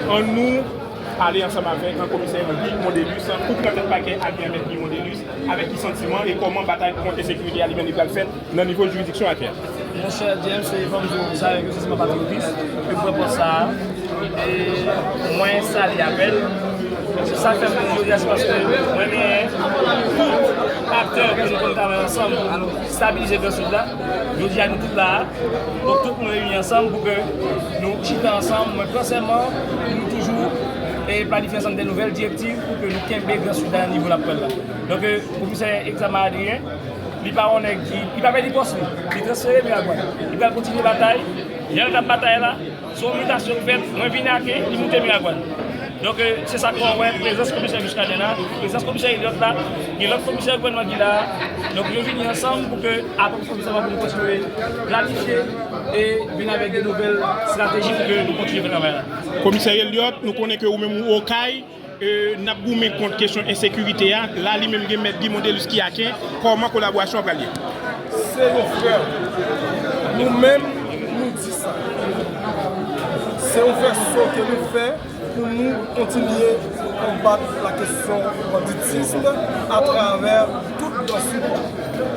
En nous, aller ensemble avec un commissaire Guy Mondelus, pour prendre un paquet à bien mettre Guy Mondelus, avec quel sentiment et comment bataille contre la sécurité à lui-même le fait dans le niveau de juridiction à terre. Mon cher James, c'est comme je savais que c'est ma patriotisme, que pour ça, et moi, ça les appelle. C'est ça qui fait que je parce que moi, tout acteur que nous travaillons ensemble pour stabiliser le sud là, je dis à nous tous là, donc tout nous réunir ensemble pour que nous chitons ensemble, mais forcément, nous toujours et planifier ensemble des nouvelles directives pour que nous cambions le sud à niveau de la preuve là. Donc, pour faire examen Adrien, il ne va pas dire poste, il va transférer Miragouane. Il va continuer la bataille. Il y a une bataille là, son mutation faite, moi je viens à il monte Miragouane. Donc c'est ça qu'on voit, présence commissaire jusqu'à maintenant, présence commissaire Elliott là, et l'autre commissaire gouvernement qui là. Donc nous venons ensemble pour que, après le commissaire va continuer à planifier et venir avec des nouvelles stratégies pour que nous continuions à travailler. Commissaire Elliott, nous connaissons que vous-même au CAI, nous avons contre question insécurité, là, lui-même, Guy Mondelus qui a comment collaboration va lier. C'est nos frères. Nous-mêmes, nous disons ça. C'est une façon que nous faisons pour nous continuer à combattre la question du banditisme à travers toute la suite.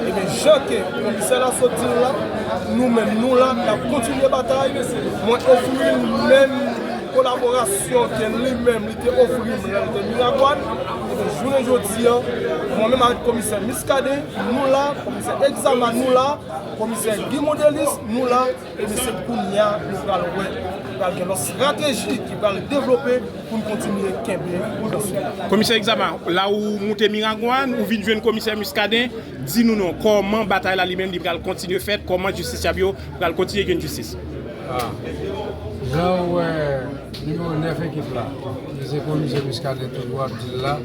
Et bien, chaque commissaire a sorti là, nous-mêmes, nous là, nous avons continué la bataille. Moi, offrir même collaboration que lui-même était offert de Miragouane. Et aujourd'hui, moi-même avec le commissaire Muscadet, nous là, commissaire Exama, nous là, commissaire Guy Mondelus, nous là, et M. Kounia, nous allons avoir une stratégie qui va le développer pour continuer à Kembe. Commissaire Exama, là où monte Miragouane, où vient le commissaire Muscadet, dis-nous non, comment bataille la lui-même va continuer à faire, comment justice va continuer à gagner justice. Là où numéro 9 équipe là, c'est le commissaire Muscadet tout droit là.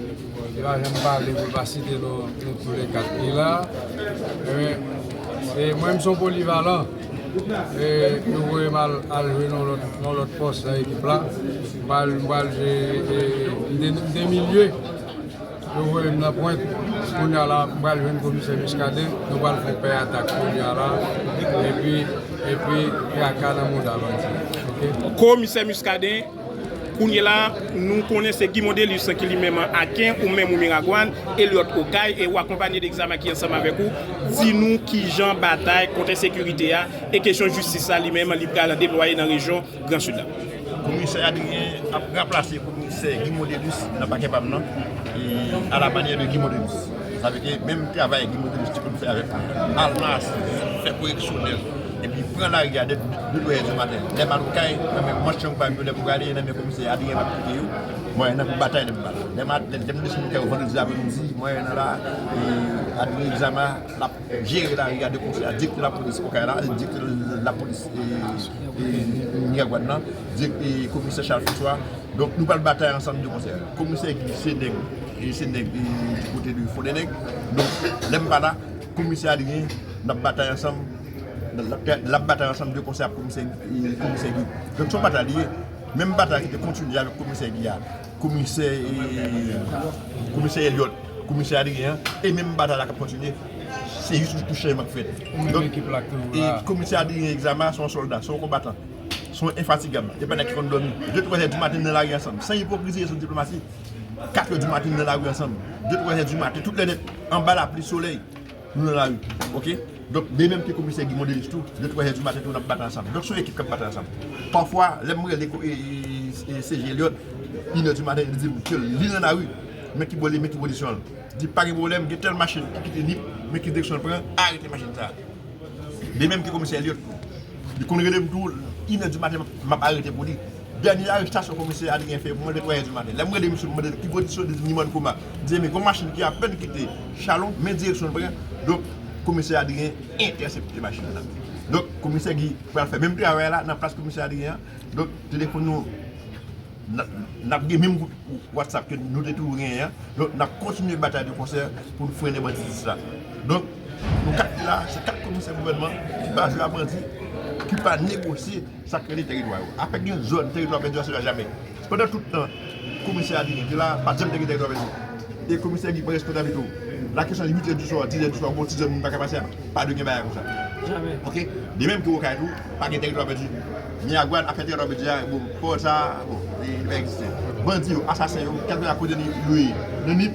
Il va jamais parler pour pas citer tous les 4 pays là. Et moi, je suis polyvalent. Et nous voyons mal à jouer dans l'autre poste de l'équipe là. Des milieux. Nous voyons la pointe. On a là, on va jouer le commissaire Muscadet. Nous allons faire payer attaque. Et puis, il y a qu'à dans le monde avant. Commissaire Muscadet. Nous connaissons Guy Mondelus qui lui-même à Quin ou même au Miragouane et l'autre au CAI et ou accompagné d'examen qui est ensemble avec vous. Dis-nous qui Jean bataille contre la sécurité et question de justice lui-même il déployer dans la région Grand Sud. Le commissaire Adrien a remplacé le commissaire Guy Mondelus n'a pas capable non à la manière de Guy Mondelus. Ça veut dire même travail avec Guy Mondelus tu peux faire avec Almas, faire correctionnel. Et puis prendre la rigueur de 2h du matin. Les Marocains, moi je ne suis pas venu pour aller dans mes commissaires Adrien Mapikio. Moi je suis pour bataille de balle. Les matin, je suis vendredi après-midi, moi je suis là, Adrien Exama, gérer la rigueur de conseil, dicter la police au Canada, dicter la police Miragouane, dicter le commissaire Charles François. Donc nous parlons de bataille ensemble du conseil. Le commissaire qui est du côté du Fondeneg. Donc, l'Embala, le commissaire Adrien, nous bataille ensemble. La bataille ensemble de conseil pour commissaire Guy. Donc son bataille, même bataille qui continue avec le commissaire Guy, commissaire Elliott, commissaire Adrien, et même bataille qui continue, c'est juste tout chemin qui fait. Donc, le commissaire Adrien Exama sont soldats, sont combattants, sont infatigables. Il n'y a pas qui vont dormir. 2-3 heures du matin dans la rue ensemble, sans hypocrisie et sans diplomatie. 4 heures du matin dans la rue ensemble, 2-3 heures du matin, toutes les lettres en bas la pluie soleil, nous dans la rue. Ok? Donc, les mêmes que le commissaire Guy Mondelus, 2-3 heures du matin, nous battons ensemble. Donc, c'est une équipe qui bat ensemble. Parfois, les CG Elliott, 1h du matin, ils disent que l'île dans la rue, mais qui vole position. Ils disent pas de problème, il y a telle machine qui est libre, mais qui direction prend, arrêtez la machine. Les mêmes que le commissaire Elliott, ils connaissent tout, 1h du matin, je vais arrêter pour dire. Dernière arrestation que le commissaire Adrien fait pour moi, 2-3 heures du matin. Les mêmes monsieur, qui position de Nimon Kouma, disent mais une machine qui a à peine quitté Chalon, mais direction prend. Donc, le commissaire Adrien intercepte les machines là. Donc, le commissaire Guy va faire même travail là, dans la place du commissaire Adrien. Donc, téléphone nous, nous même WhatsApp que nous détournons rien. Donc, nous continuons la bataille de concert pour freiner les banditisme là. Donc, Nous quatre là, c'est 4 commissaires gouvernement qui basent la bandit, qui pas négocier ça crée les territoires. Après une zone, territoire perdu, ça ne jamais. Pendant tout le temps, le commissaire a dit que là, pas de territoire perdu. Et le commissaire qui presque tout habitué. La question de 8h du soir, 10h du soir, bon, 6h, pas capable pas de gain comme ça. Jamais. OK? De même que au Kaidou, pas de territoire perdu. Niagouane, après territoire perdu, bon, pour ça, bon, il va exister. Bandits, assassins, quelqu'un a posé le NIP,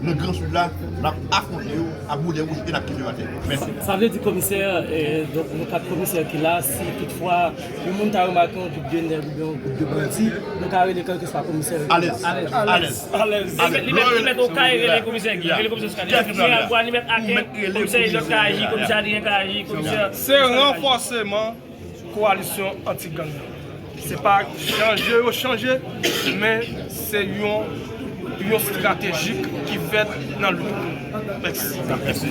le grand sud là, on a affronté, à bout de rouge et n'a quitté la terre. Merci. Ça veut dire commissaire, donc le quatre commissaires qui là, si toutefois le monde a remarqué un groupe de nerfs ou un groupe de bandits, donc avec lesquels que soit commissaire. À l'aise. À l'aise. Il met au cas et les commissaires qui, les commissaires qui, il met à quel commissaire il a agi, commissaire rien agi, commissaire. C'est un renforcement coalition anti-gang. C'est pas changer, mais c'est une stratégie qui fait dans le Merci. Merci.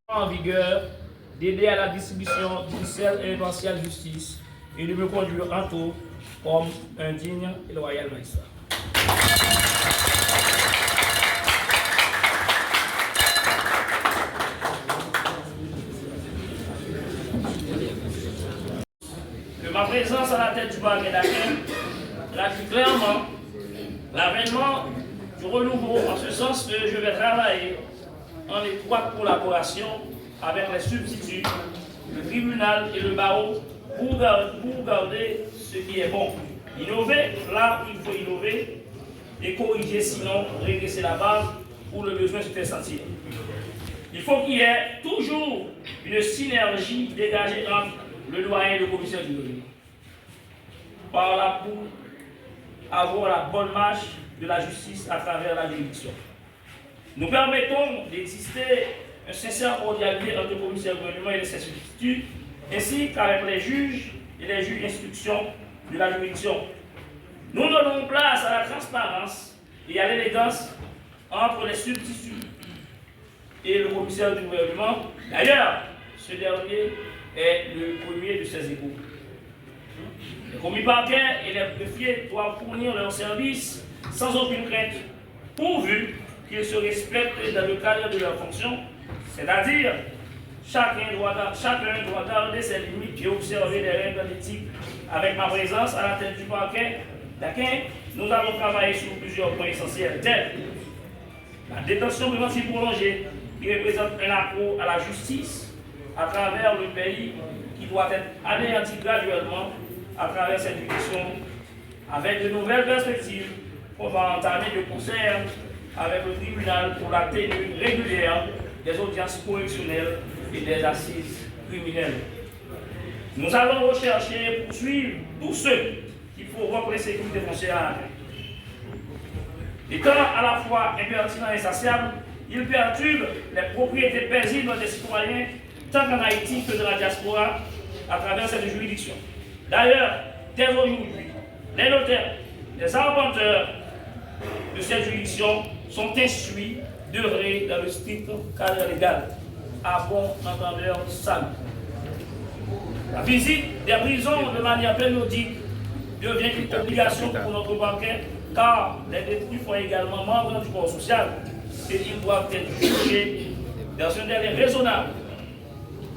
En vigueur d'aider à la distribution judiciaire et éventuelle justice et de me conduire en tout comme un digne et loyal magistrat. Que ma présence à la tête du parquet d'Aken traduit clairement l'avènement du renouveau en ce sens que je vais travailler en étroite collaboration avec les substituts, le tribunal et le barreau pour garder ce qui est bon. Innover là où il faut innover et corriger sinon régresser la barre où le besoin se fait sentir. Il faut qu'il y ait toujours une synergie dégagée entre le doyen et le commissaire du revenu. Par là pour avoir la bonne marche de la justice à travers la juridiction. Nous permettons d'exister un sincère cordialité entre le commissaire du gouvernement et les substituts, ainsi qu'avec les juges et les juges d'instruction de la juridiction. Nous donnons place à la transparence et à l'élégance entre les substituts et le commissaire du gouvernement. D'ailleurs, ce dernier est le premier de ces échos. Les commis parquets et les greffiers doivent fournir leurs services sans aucune crainte, pourvu qu'ils se respectent dans le cadre de leur fonction, c'est-à-dire chacun doit garder ses limites et observer les règles d'éthique. Avec ma présence à la tête du parquet d'Aken, nous allons travailler sur plusieurs points essentiels, tels la détention préventive prolongée, qui représente un accroc à la justice à travers le pays, qui doit être anéanti graduellement à travers cette direction, avec de nouvelles perspectives qu'on va entamer de concert avec le tribunal pour la tenue régulière des audiences correctionnelles et des assises criminelles. Nous allons rechercher et poursuivre tous ceux qui feront la sécurité foncière. Étant à la fois impertinent et insatiable, il perturbe les propriétés paisibles des citoyens, tant en Haïti que de la diaspora, à travers cette juridiction. D'ailleurs, dès aujourd'hui, les notaires, les arpenteurs de cette juridiction sont instruits d'œuvrer dans le strict cadre légal, à bon entendeur salut. La visite des prisons de manière périodique devient une obligation pour notre parquet, car les détenus sont également membres du corps social et ils doivent être jugés dans un délai raisonnable.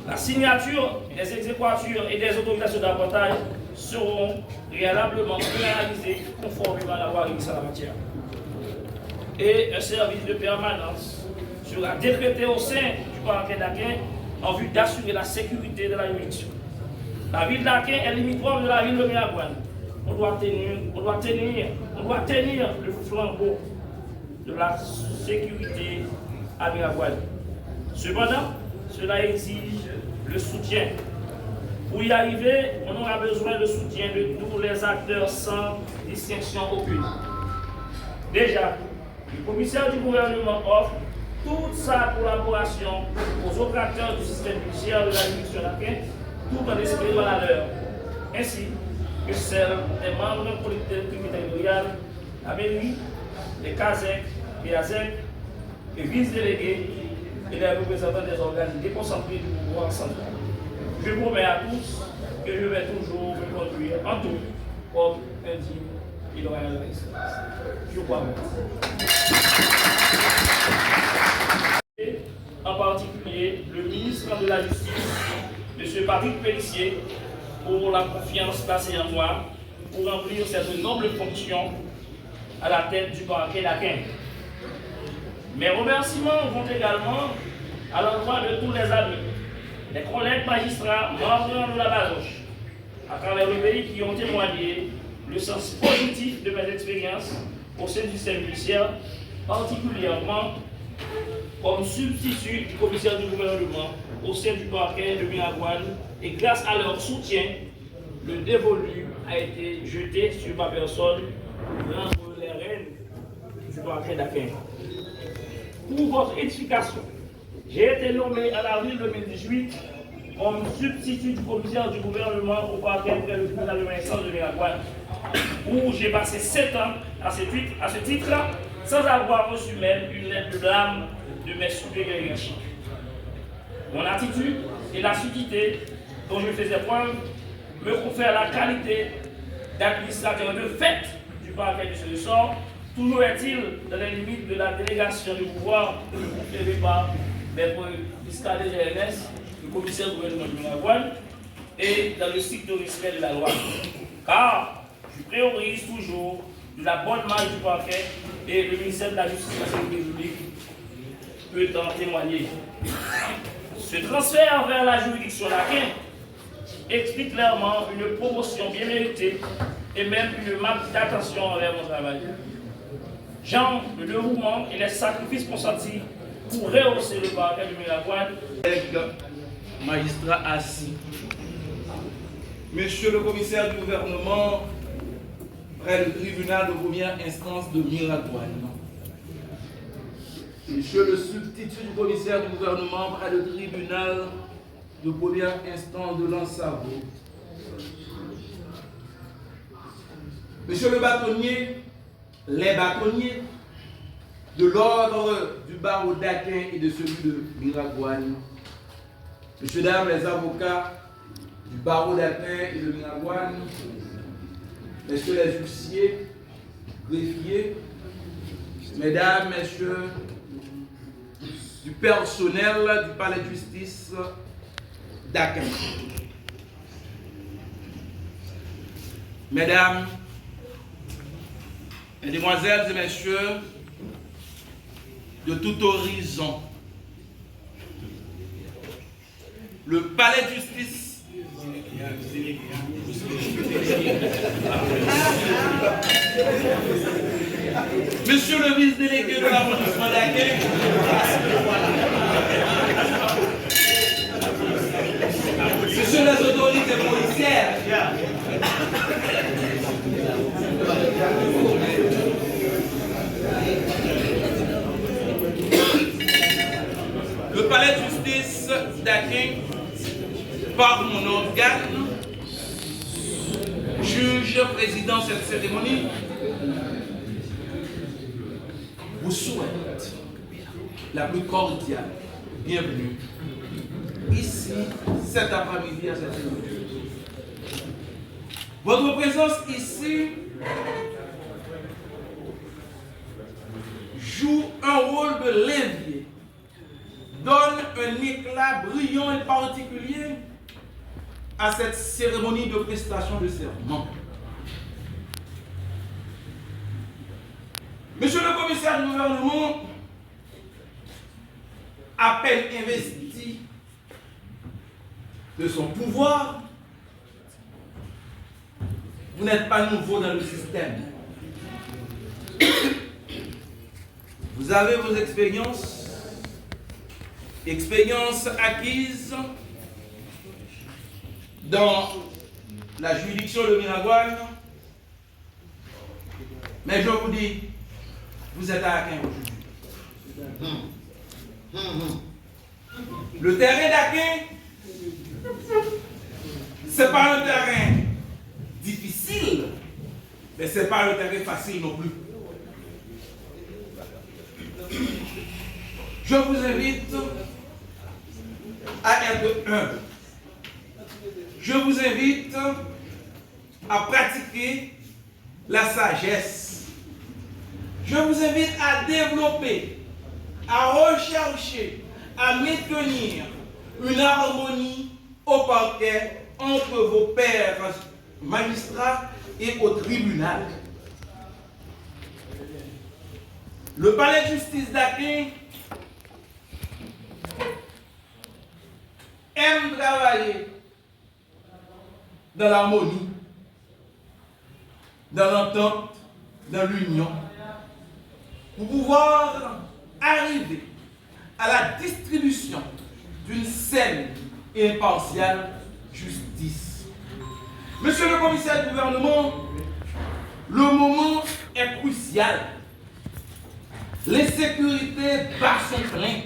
La signature des exéquatures et des autorisations d'apportage seront préalablement pénalisés conformément à la loi en la matière. Et un service de permanence sera décrété au sein du parquet d'Aquin en vue d'assurer la sécurité de la juridiction. La ville d'Aquin est limitrophe de la ville de Miragouane. On doit tenir le flambeau de la sécurité à Miragouane. Cependant, cela exige le soutien. Pour y arriver, on aura besoin de soutien de tous les acteurs sans distinction aucune. Déjà, le commissaire du gouvernement offre toute sa collaboration aux autres acteurs du système judiciaire de la juridiction d'Aquin, tout en espérant la leur, ainsi que celle des membres de la collectivité territoriale, la mairie, les CASEC, les ASEC, les vice-délégués et les représentants des organes déconcentrés du pouvoir central. Je promets à tous que je vais toujours me conduire en tout comme un digne et loyal excellence. Je crois. En particulier, le ministre de la Justice, M. Patrick Pellissier, pour la confiance placée en moi pour remplir cette noble fonction à la tête du parquet d'Aquin. Mes remerciements vont également à l'endroit de tous les amis, les collègues magistrats, membres de la Bazoche, à travers le pays qui ont témoigné le sens positif de mes expériences au sein du système judiciaire, particulièrement comme substitut du commissaire du gouvernement au sein du parquet de Miragouane, et grâce à leur soutien, le dévolu a été jeté sur ma personne pour rendre les rênes du parquet d'Aquin. Pour votre édification, j'ai été nommé en avril 2018 comme substitut du commissaire du gouvernement au parquet près le tribunal de l'instance de Miragouane, où j'ai passé 7 ans à ce titre sans avoir reçu même une lettre de blâme de mes supérieurs hiérarchiques. Mon attitude et l'assiduité dont je faisais preuve me confèrent la qualité d'administrateur de fait du parquet de ce ressort, toujours est-il dans les limites de la délégation du pouvoir conférée par Maître Biscardé GNS, le commissaire gouvernement de Miragouane, et dans le strict respect de la loi. Car je priorise toujours la bonne marche du parquet et le ministère de la Justice et de la Sécurité publique peut en témoigner. Ce transfert vers la juridiction d'Aquin explique clairement une promotion bien méritée et même une marque d'attention envers mon travail. Genre, le dévouement et les sacrifices consentis pour rehausser le parquet de Miragouane. Magistrat assis. Monsieur le commissaire du gouvernement, près du tribunal de première instance de Miragouane. Monsieur le substitut du commissaire du gouvernement, près du tribunal de première instance de Lansavo. Monsieur le bâtonnier, les bâtonniers de l'ordre du barreau d'Aquin et de celui de Miragouane. Messieurs, dames, les avocats du barreau d'Aquin et de Miragouane, messieurs les huissiers, greffiers, mesdames, messieurs du personnel du palais de justice d'Aquin. Mesdames, mesdemoiselles et messieurs de tout horizon, le palais de justice Monsieur le vice-délégué de l'arrondissement d'Aquin, Monsieur les autorités policières, le palais de justice d'Aquin, par mon organe, juge, président de cette cérémonie, vous souhaite la plus cordiale bienvenue ici cet après-midi à cette cérémonie. Votre présence ici joue un rôle de levier, donne un éclat brillant et particulier à cette cérémonie de prestation de serment. Monsieur le commissaire du gouvernement, à peine investi de son pouvoir, vous n'êtes pas nouveau dans le système. Vous avez vos expériences acquises dans la juridiction de Miragouane, mais je vous dis, vous êtes à Akin aujourd'hui. Le terrain d'Akin, ce n'est pas un terrain difficile, mais ce n'est pas un terrain facile non plus. Je vous invite à être humble. Je vous invite à pratiquer la sagesse. Je vous invite à développer, à rechercher, à maintenir une harmonie au parquet entre vos pairs magistrats et au tribunal. Le palais de justice d'Akin aime travailler dans l'harmonie, dans l'entente, dans l'union, pour pouvoir arriver à la distribution d'une saine et impartiale justice. Monsieur le commissaire du gouvernement, le moment est crucial. L'insécurité bat son plein.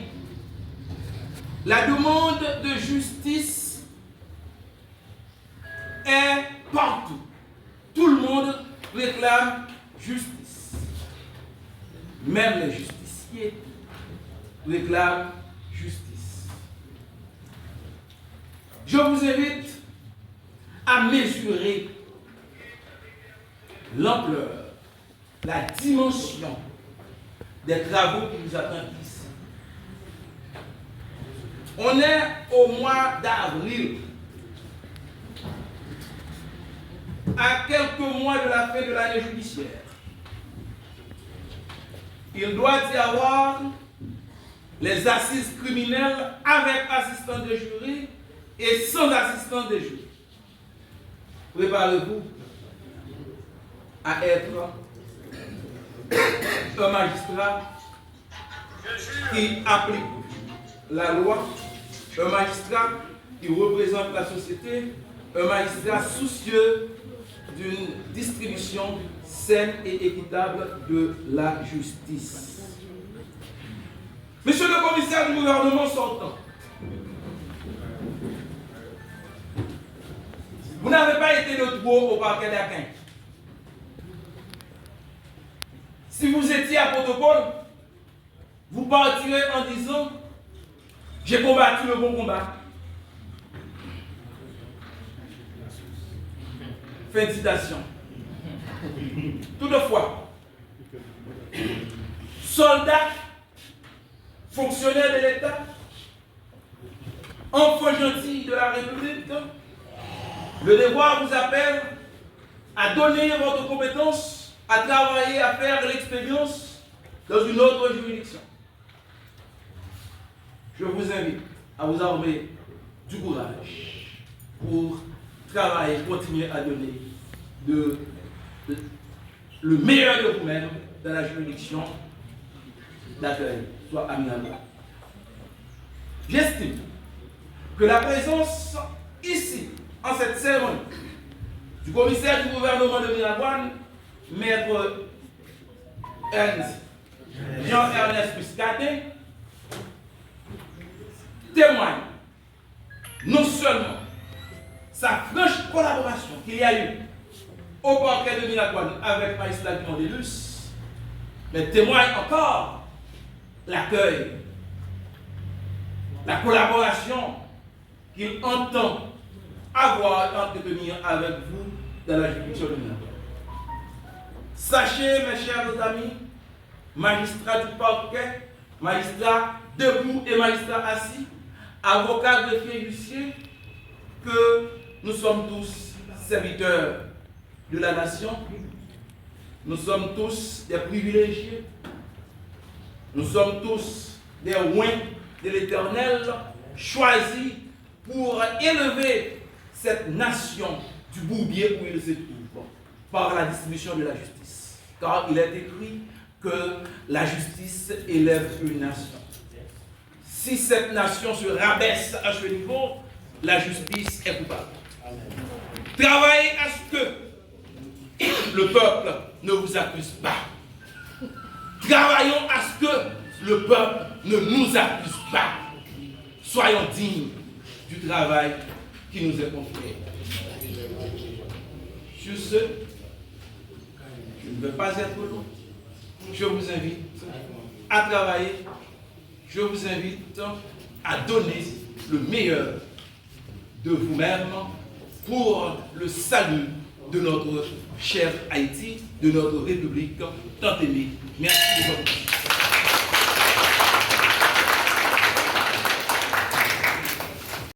La demande de justice est partout. Tout le monde réclame justice. Même les justiciers réclament justice. Je vous invite à mesurer l'ampleur, la dimension des travaux qui nous attendent ici. On est au mois d'avril, à quelques mois de la fin de l'année judiciaire. Il doit y avoir les assises criminelles avec assistant de jury et sans assistant de jury. Préparez-vous à être un magistrat qui applique la loi, un magistrat qui représente la société, un magistrat soucieux d'une distribution saine et équitable de la justice. Monsieur le commissaire du gouvernement sortant, vous n'avez pas été de trop au parquet d'Akin. Si vous étiez à protocole, vous partirez en disant « J'ai combattu le bon combat ». Fin de citation. Toutefois, soldats, fonctionnaires de l'État, enfants gentils de la République, le devoir vous appelle à donner votre compétence, à travailler, à faire l'expérience dans une autre juridiction. Je vous invite à vous armer du courage pour travailler, continuer à donner le meilleur de vous-même dans la juridiction d'accueil, soit à Miragouane. J'estime que la présence ici, en cette cérémonie, du commissaire du gouvernement de Miragouane, maître Jean-Ernest Muscadet, témoigne non seulement sa franche collaboration qu'il y a eu au parquet de Miragouane avec magistrat Mondelus, mais témoigne encore l'accueil, la collaboration qu'il entend avoir à entretenir avec vous dans la juridiction de Miragouane. Sachez, mes chers amis, magistrats du parquet, magistrats debout et magistrats assis, avocats, greffiers, huissiers, que nous sommes tous serviteurs de la nation. Nous sommes tous des privilégiés. Nous sommes tous des oints de l'Éternel, choisis pour élever cette nation du bourbier où il se trouve, par la distribution de la justice. Car il est écrit que la justice élève une nation. Si cette nation se rabaisse à ce niveau, la justice est coupable. Travaillez à ce que le peuple ne vous accuse pas. Travaillons à ce que le peuple ne nous accuse pas. Soyons dignes du travail qui nous est confié. Sur ce, je ne veux pas être long. Je vous invite à travailler. Je vous invite à donner le meilleur de vous-même pour le salut de notre cher Haïti, de notre République tant aimée. Merci de votre attention.